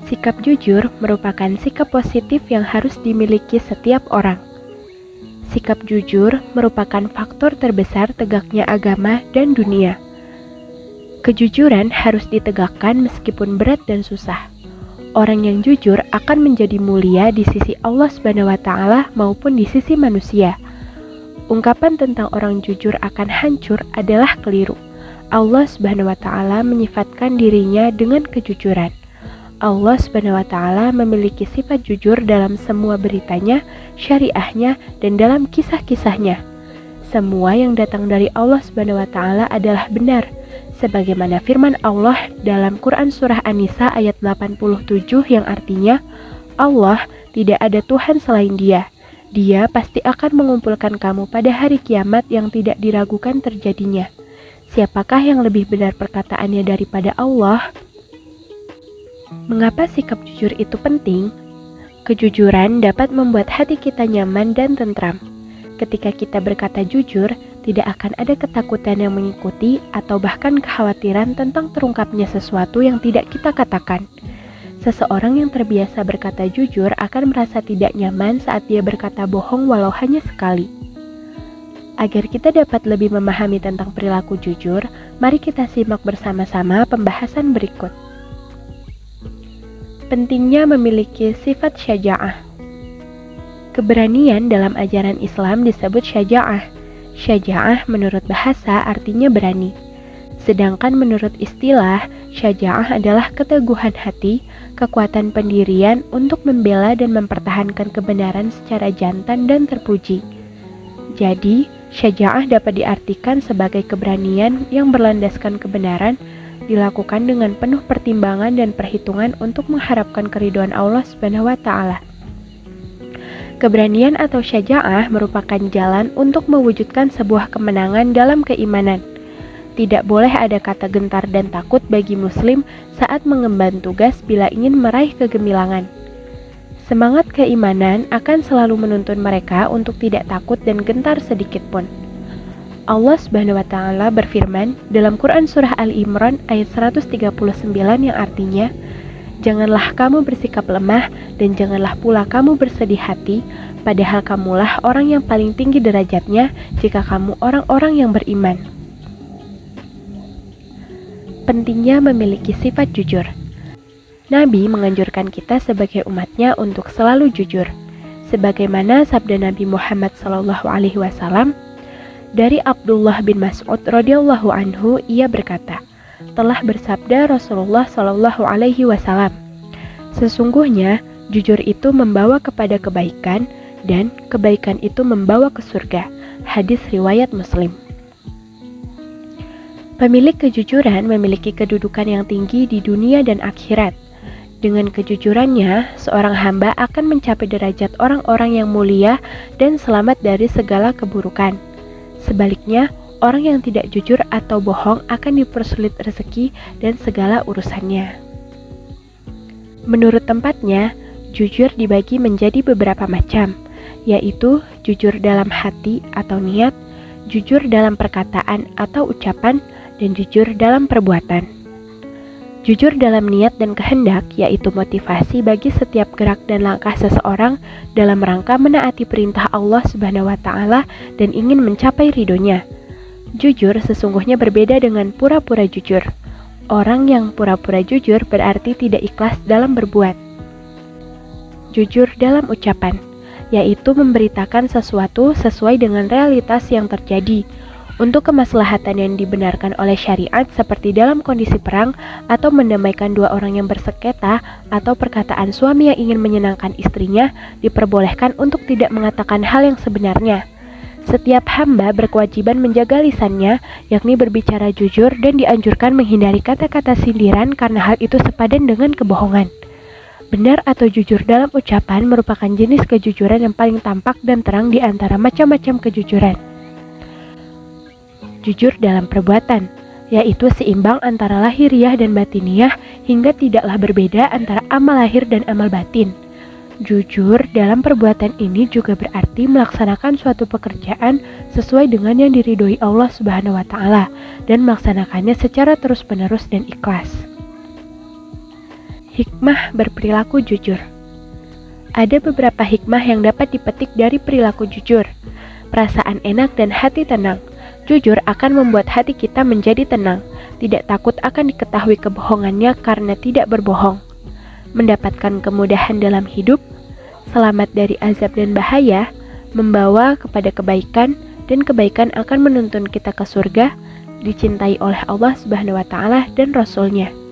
Sikap jujur merupakan sikap positif yang harus dimiliki setiap orang. Sikap jujur merupakan faktor terbesar tegaknya agama dan dunia. Kejujuran harus ditegakkan meskipun berat dan susah. Orang yang jujur akan menjadi mulia di sisi Allah SWT maupun di sisi manusia. Ungkapan tentang orang jujur akan hancur adalah keliru. Allah SWT menyifatkan dirinya dengan kejujuran. Allah SWT memiliki sifat jujur dalam semua beritanya, syariahnya, dan dalam kisah-kisahnya. Semua yang datang dari Allah SWT adalah benar, sebagaimana firman Allah dalam Quran Surah An-Nisa ayat 87 yang artinya, Allah tidak ada Tuhan selain Dia. Dia pasti akan mengumpulkan kamu pada hari kiamat yang tidak diragukan terjadinya. Siapakah yang lebih benar perkataannya daripada Allah? Mengapa sikap jujur itu penting? Kejujuran dapat membuat hati kita nyaman dan tentram. Ketika kita berkata jujur, tidak akan ada ketakutan yang mengikuti atau bahkan kekhawatiran tentang terungkapnya sesuatu yang tidak kita katakan. Seseorang yang terbiasa berkata jujur akan merasa tidak nyaman saat dia berkata bohong walau hanya sekali. Agar kita dapat lebih memahami tentang perilaku jujur, mari kita simak bersama-sama pembahasan berikut. Pentingnya memiliki sifat syaja'ah. Keberanian dalam ajaran Islam disebut syaja'ah. Syaja'ah menurut bahasa artinya berani. Sedangkan menurut istilah, syaja'ah adalah keteguhan hati, kekuatan pendirian untuk membela dan mempertahankan kebenaran secara jantan dan terpuji. Jadi, syaja'ah dapat diartikan sebagai keberanian yang berlandaskan kebenaran, dilakukan dengan penuh pertimbangan dan perhitungan untuk mengharapkan keridhaan Allah SWT. Keberanian atau syaja'ah merupakan jalan untuk mewujudkan sebuah kemenangan dalam keimanan. Tidak boleh ada kata gentar dan takut bagi muslim saat mengemban tugas bila ingin meraih kegemilangan. Semangat keimanan akan selalu menuntun mereka untuk tidak takut dan gentar sedikit pun. Allah SWT berfirman dalam Quran Surah Al-Imran ayat 139 yang artinya, janganlah kamu bersikap lemah dan janganlah pula kamu bersedih hati, padahal kamulah orang yang paling tinggi derajatnya jika kamu orang-orang yang beriman. Pentingnya memiliki sifat jujur. Nabi menganjurkan kita sebagai umatnya untuk selalu jujur. Sebagaimana sabda Nabi Muhammad SAW, dari Abdullah bin Mas'ud radhiyallahu anhu, ia berkata, telah bersabda Rasulullah SAW, sesungguhnya jujur itu membawa kepada kebaikan dan kebaikan itu membawa ke surga. Hadis riwayat Muslim. Pemilik kejujuran memiliki kedudukan yang tinggi di dunia dan akhirat. Dengan kejujurannya, seorang hamba akan mencapai derajat orang-orang yang mulia dan selamat dari segala keburukan. Sebaliknya, orang yang tidak jujur atau bohong akan dipersulit rezeki dan segala urusannya. Menurut tempatnya, jujur dibagi menjadi beberapa macam, yaitu jujur dalam hati atau niat, jujur dalam perkataan atau ucapan, dan jujur dalam perbuatan. Jujur dalam niat dan kehendak, yaitu motivasi bagi setiap gerak dan langkah seseorang dalam rangka menaati perintah Allah SWT dan ingin mencapai ridhonya. Jujur sesungguhnya berbeda dengan pura-pura jujur. Orang yang pura-pura jujur berarti tidak ikhlas dalam berbuat. Jujur dalam ucapan, yaitu memberitakan sesuatu sesuai dengan realitas yang terjadi, untuk kemaslahatan yang dibenarkan oleh syariat seperti dalam kondisi perang atau mendamaikan dua orang yang bersengketa, atau perkataan suami yang ingin menyenangkan istrinya diperbolehkan untuk tidak mengatakan hal yang sebenarnya. Setiap hamba berkewajiban menjaga lisannya, yakni berbicara jujur, dan dianjurkan menghindari kata-kata sindiran karena hal itu sepadan dengan kebohongan. Benar atau jujur dalam ucapan merupakan jenis kejujuran yang paling tampak dan terang di antara macam-macam kejujuran. Jujur dalam perbuatan, yaitu seimbang antara lahiriah dan batiniah hingga tidaklah berbeda antara amal lahir dan amal batin. Jujur dalam perbuatan ini juga berarti melaksanakan suatu pekerjaan sesuai dengan yang diridhoi Allah Subhanahu wa Ta'ala dan melaksanakannya secara terus-menerus dan ikhlas. Hikmah berperilaku jujur. Ada beberapa hikmah yang dapat dipetik dari perilaku jujur. Perasaan enak dan hati tenang. Jujur akan membuat hati kita menjadi tenang, tidak takut akan diketahui kebohongannya karena tidak berbohong. Mendapatkan kemudahan dalam hidup, selamat dari azab dan bahaya, membawa kepada kebaikan, dan kebaikan akan menuntun kita ke surga, dicintai oleh Allah Subhanahu wa Ta'ala dan Rasul-Nya.